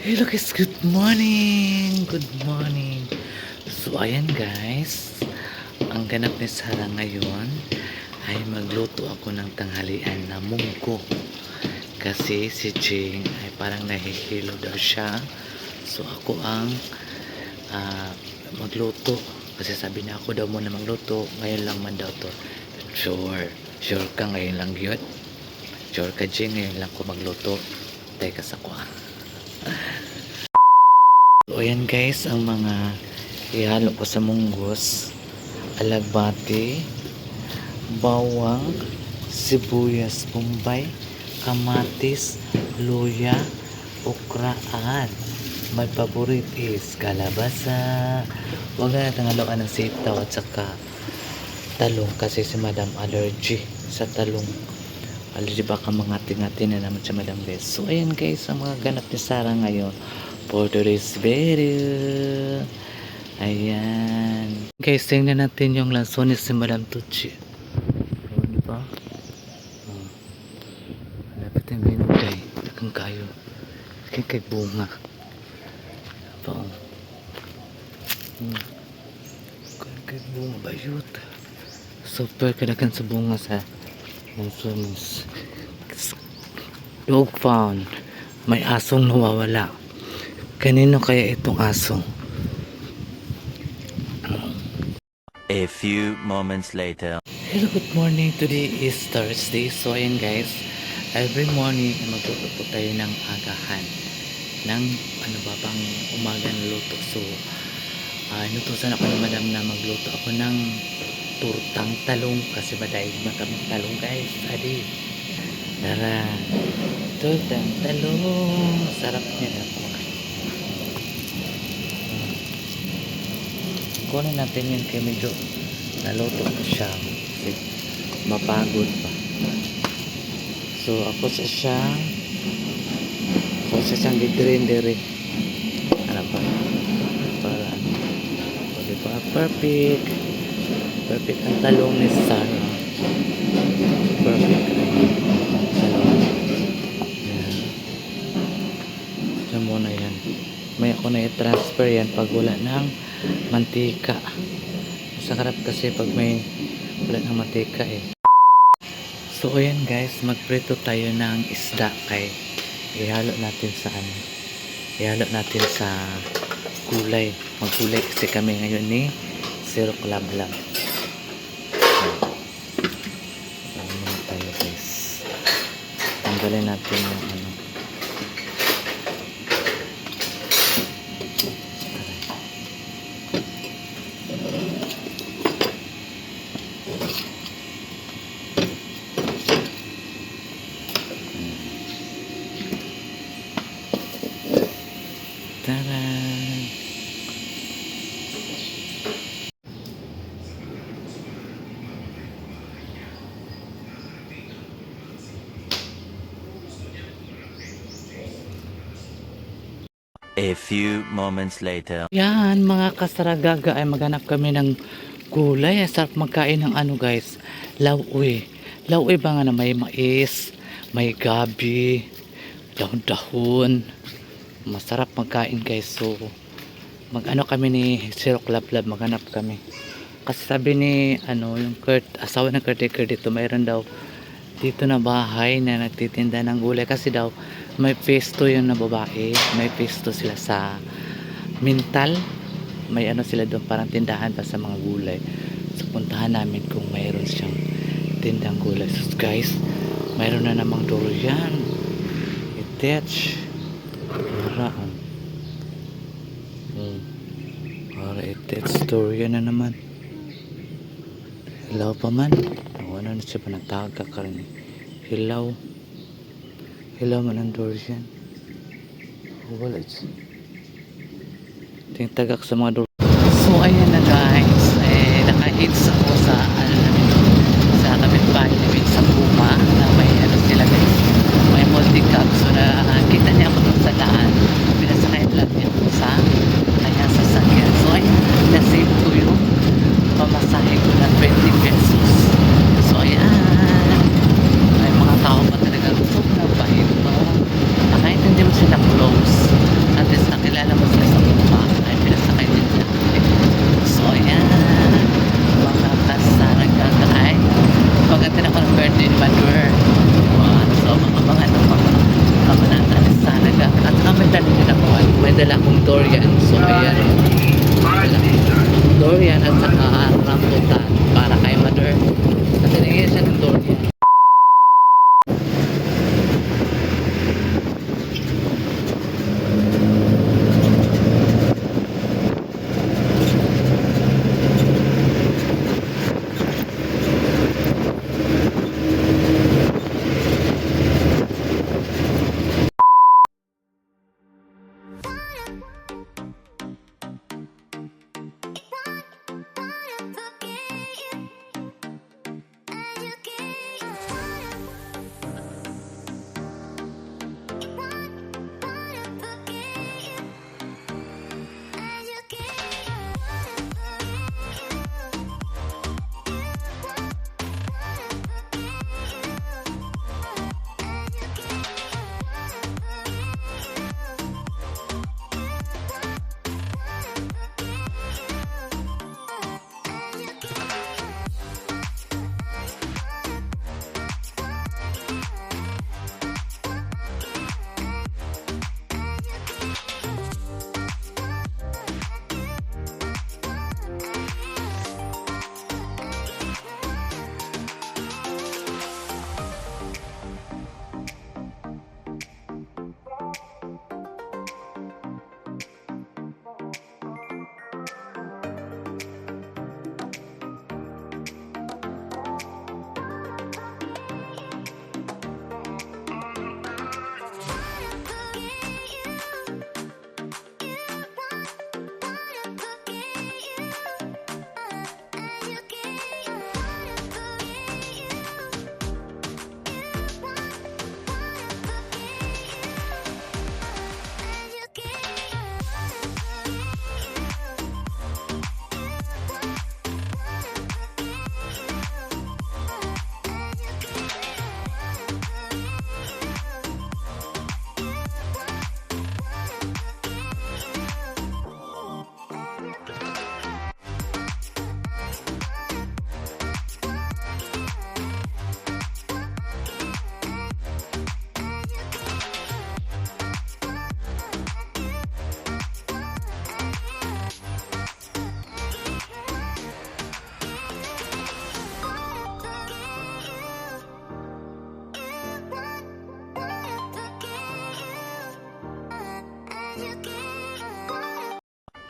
Hello guys, good morning! Good morning! So ayan guys, ang ganap ni Sarah ngayon ay magluto ako ng tanghalian na munggo. Kasi si Jing ay parang nahihilo daw siya. So ako ang magluto. Kasi sabi niya ako daw muna magluto, ngayon lang man daw to. Sure, sure ka ngayon lang yun? Sure ka Jing, ngayon lang ko magluto. Teka sa ko So ayan guys, ang mga ihalo ko sa munggos, alagbati, bawang, sibuyas, bombay, kamatis, luya, okraan. My favorite is kalabasa. Huwag na natin haluan ng sitaw at saka talong kasi si Madam allergy sa talong. Allergy baka mangati-ngati na naman si Madam Bes. So ayan guys, ang mga ganap ni Sarah ngayon for today's video. Ayan. Guys, tingnan natin yung lansones ni Madam Tucci. O, diba? O. Malapit yung binugay. Nakang kayo. Kay bunga. Diba? O. Kay bunga. Bayot. Super kadakan sa bunga sa lansones. Dog found. May asong nawawala. Kanino kaya itong aso? A few moments later. Hello, good morning. Today is Thursday. So, ayan guys. Every morning, magluto tayo ng agahan. Ng, ano ba bang umaga na luto. So, inutusan ako ng madam na magluto ako ng turtang talong. Kasi madaig na kami talong guys. Adi. Tara. Turtang talong. Sarap niya na po. Kunin natin yun kay medyo naluto na siya kasi mapagod pa. So ako sa siyang gigrinder ano pa para o diba perfect ang talong ni Sarah. Perfect talong yan. Diyan muna yan, may ako na i-transfer yan pag wala ng mantika. Masarap kasi pag may wala ng mantika eh. So ayan guys, magprito tayo ng isda kay ihalo natin sa ihalo natin sa gulay. Maggulay kasi kami ngayon ni Zero Club lang. Ano muna tayo guys. Tanggalin natin yung taran. A few moments later. Yan mga kasaragaga ay maghanap kami ng gulay. Sarap magkain ng ano guys, lauwi. Lauwi ba nga na may mais, may gabi, dahon-dahon. Masarap magkain guys. So mag-ano kami ni Zero Club Lab, maghanap kami. Kasi sabi ni yung asawa ng caretaker dito, mayroon daw dito na bahay na nagtitinda ng gulay. Kasi daw may pesto yung na babae, may pesto sila sa Mintal, may sila doon parang tindahan pa sa mga gulay. So puntahan namin kung mayroon siyang tindang gulay. So guys, mayroon na namang durian, itech, paraan para itech, durian na naman. Hilaw pa man. Ano na siya pa nagtaga ka rin. Hilaw man ang durian. Wala siya. Tingtagak sa mga durian. So ayan na guys. Naka-hits ako sa sa kapitbahay namin sa Puma na may sila guys. May multi-cup. So kita niya ako dun sa daan. Pinasakayan lang niya ako sa kanya sasakyan. So ayan, na-save ko yung pamasahe ko na 20 pesos. So ayan, may mga tao pa talaga sobrang bahid pa. Nakaintindi mo sila close at birthday ni Mother. So, mga kamanatan sa naga. At kami dala din ako. May dala akong durian. So, ayan. Durian at saka rambutan para kay Mother. Kasi nagiging siya ng durian.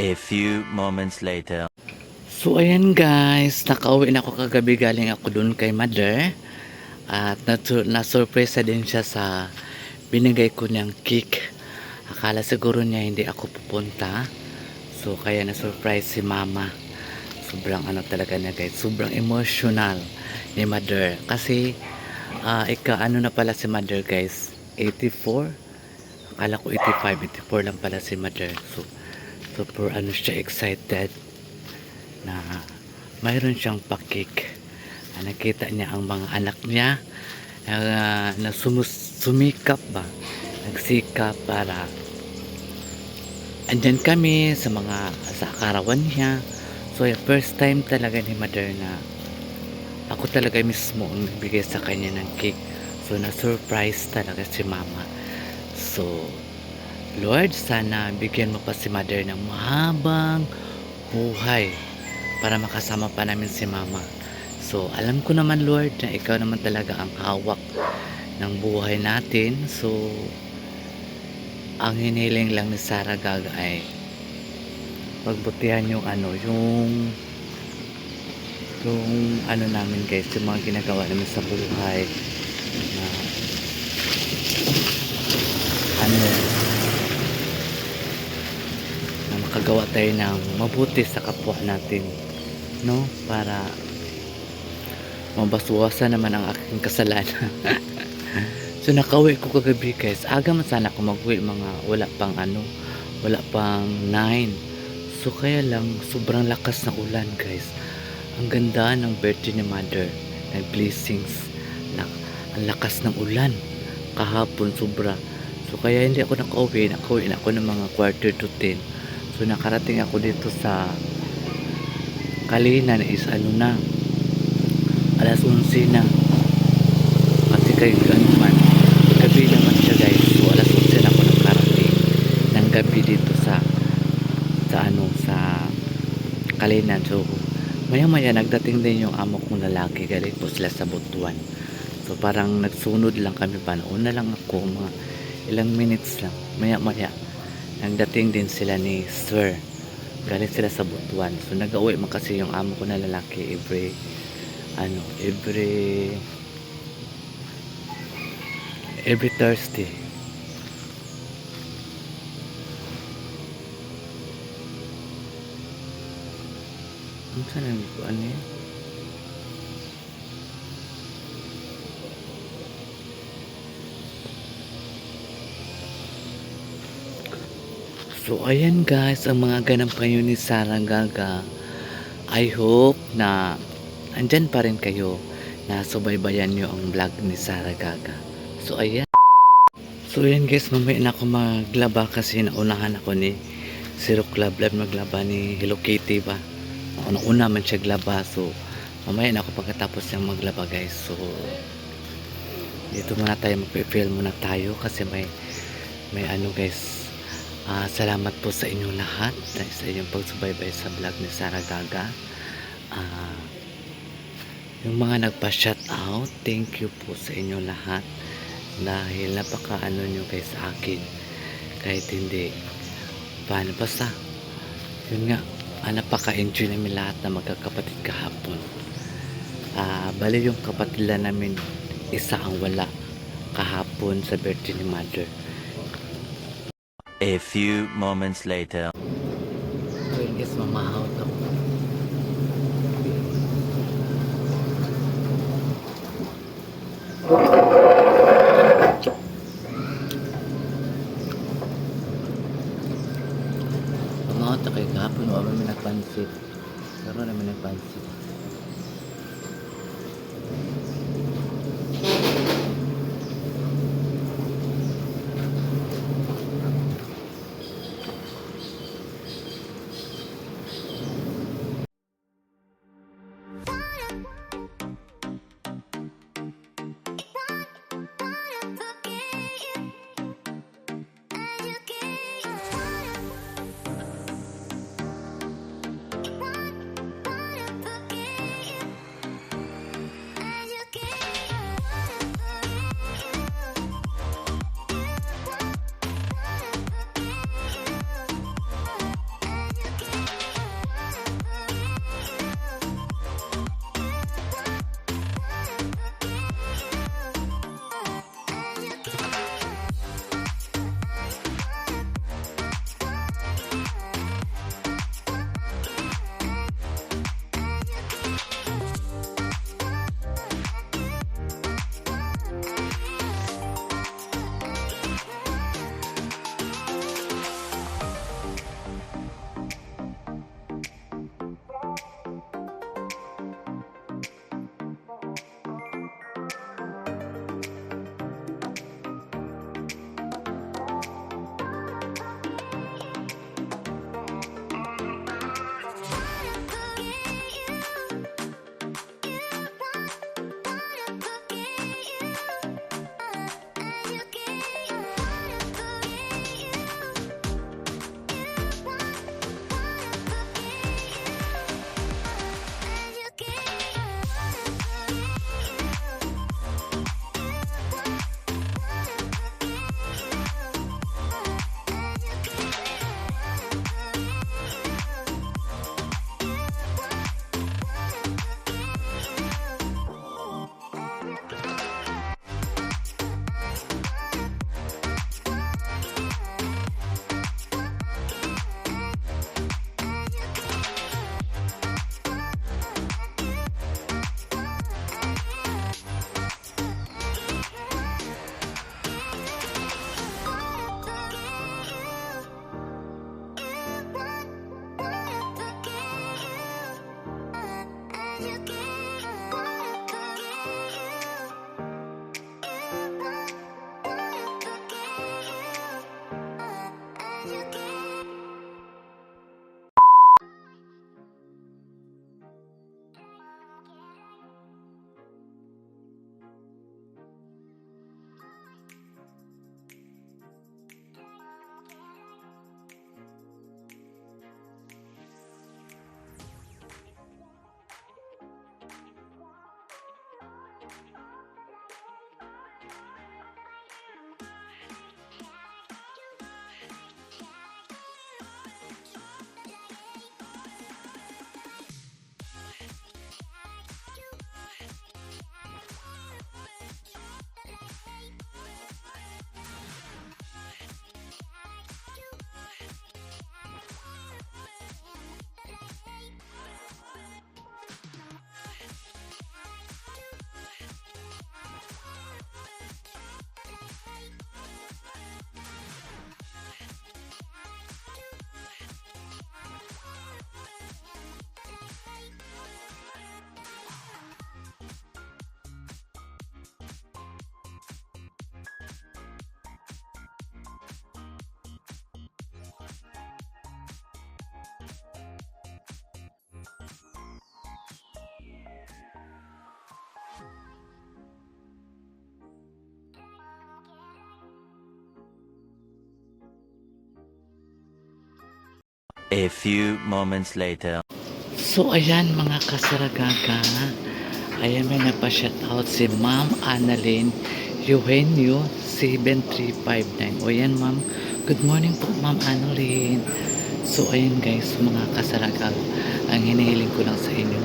A few moments later. So ayan guys, nakauwi na ako kagabi, galing ako dun kay Mother. At na-surprise din siya sa binigay ko niyang cake. Akala siguro niya hindi ako pupunta. So kaya na-surprise si Mama. Sobrang ano talaga niya guys, sobrang emotional ni Mother. Kasi ano na pala si Mother guys, 84. Akala ko 85, 84 lang pala si Mother. So super ano siya, excited na mayroon siyang pakik. Nakita niya ang mga anak niya na sumikap ba, nagsikap para andyan kami sa karawan niya. So first time talaga ni Mother na ako talaga mismo ang nagbigay sa kanya ng cake. So na surprise talaga si Mama. So Lord, sana bigyan mo pa si Mother ng mahabang buhay para makasama pa namin si Mama. So, alam ko naman Lord na ikaw naman talaga ang hawak ng buhay natin. So, ang hiniling lang ni Sarah Gaga ay pagbutihan yung namin guys, yung mga ginagawa namin sa buhay na makagawa tayo ng mabuti sa kapwa natin, no, para mabaswasan naman ang aking kasalanan. So nakauwi ko kagabi guys, aga man sana ako mag-uwi, mga wala pang 9. So kaya lang sobrang lakas ng ulan guys. Ang ganda ng birthday ni Mother, ng blessings, ang lakas ng ulan kahapon sobra. So kaya hindi ako nakauwi na ako ng mga 9:45. So nakarating ako dito sa Kalinan is alas 11 na. kay ano man, gabi naman siya guys. So alas 11 na ako nakarating ng gabi dito sa Kalinan. So maya maya nagdating din yung amo kong lalaki, galing po sila sa Butuan. So parang nagsunod lang kami pa, una lang ako mga ilang minutes lang, maya maya nagdating din sila ni Sir, galing sila sa Butuan. So nag-uwi man kasi yung amo ko na lalaki every Thursday. Ano sa nang ano yun? So ayan guys, ang mga ganap kayo ni Sarah Gaga. I hope na andyan pa rin kayo, na subaybayan nyo ang vlog ni Sarah Gaga. So ayan. So ayan guys, mamaya na ako maglaba kasi naunahan ako ni Zero Club Live maglaba ni Hello Kitty ba. Una man siya glaba. So mamaya na ako pagkatapos niyang maglaba guys. So dito muna tayo, magpe-film muna tayo kasi may ano guys. Salamat po sa inyong lahat dahil sa inyong pagsubaybay sa vlog ni Sarah Gaga. Yung mga nagpa-shout out, thank you po sa inyong lahat dahil napaka ano nyo guys sa akin, kahit hindi paano, basta yun nga, napaka-enjoy namin lahat na magkakapatid kahapon. Bali yung kapatid lang namin isa ang wala kahapon sa birthday ni mother. A few moments later. So yun guys, mamahawat ako. Mamahawat ako kay kahapon, wala namin nagpansit. Pero namin nagpansit. A few moments later. So ayan mga kasaragaga, ayan may napa-shoutout si Ma'am Annalyn Eugenio 7359. O yan ma'am, good morning po Ma'am Annalyn. So ayan guys mga kasaragaga, ang hinihiling ko lang sa inyo,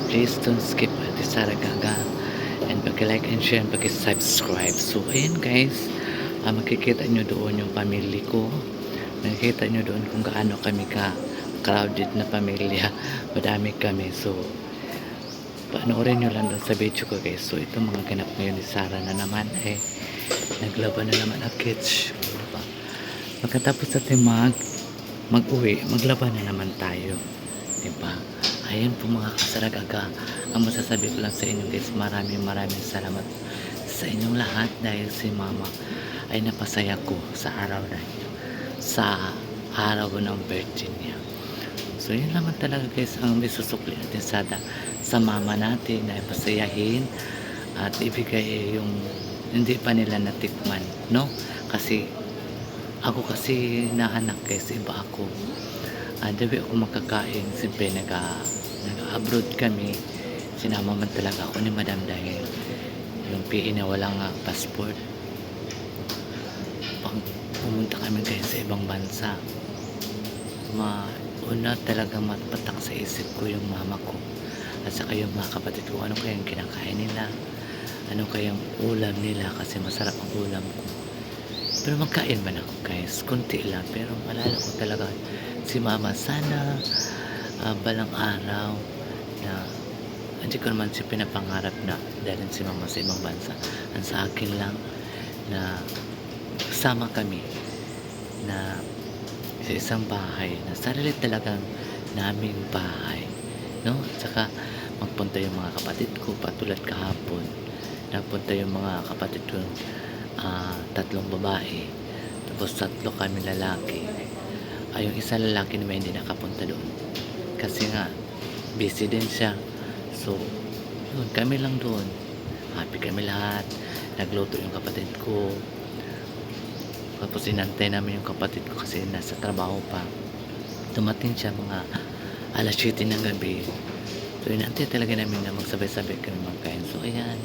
please don't skip Ate Saragaga and pag-like and share and pag-subscribe. So ayan guys, makikita nyo doon yung family ko, makikita nyo doon kung gaano kami ka crowded na pamilya, madami kami. So panoorin nyo lang doon sa video ko guys. So ito mga ganap ngayon ni Sarah na naman, naglaban na naman ang kids. Pagkatapos natin mag-uwi, maglaban na naman tayo, diba? Ayan po mga kasaragaga, ang masasabi ko lang sa inyo guys, maraming salamat sa inyong lahat dahil si mama ay napasaya ko sa araw na ito, sa araw ng birthday niya. So yun naman talaga guys ang may susukli natin sa mama natin, na ipasayahin at ibigay yung hindi pa nila natikman, no? Kasi ako kasi na anak guys, iba ako. Dabi ako makakain, siyempre nag-abroad kami, sinama man talaga ako ni madam dahil yung PE na walang passport. Pag pumunta kami guys sa ibang bansa, una talaga mapatak sa isip ko yung mama ko at saka yung mga kapatid ko, ano kayang kinakain nila, ano kayang ulam nila, kasi masarap ang ulam ko. Pero magkain man ako guys, konti lang, pero malala ko talaga si mama. Sana balang araw na hindi ko naman siya pinapangarap na dalhin si mama sa ibang bansa. Ang sa akin lang na kasama kami na sa isang bahay, na sarili talagang naming bahay, no? At saka magpunta yung mga kapatid ko, patulad kahapon napunta yung mga kapatid ko, 3 babae, tapos 3 kami lalaki. Yung isa lalaki naman hindi nakapunta doon kasi nga busy din siya. So yun, kami lang doon, happy kami lahat. Nagluto yung kapatid ko, tapos inantay namin yung kapatid ko kasi nasa trabaho pa. Dumating siya mga alas 7 ng gabi. So inantay talaga namin na magsabay-sabay kami magkain. So ayan,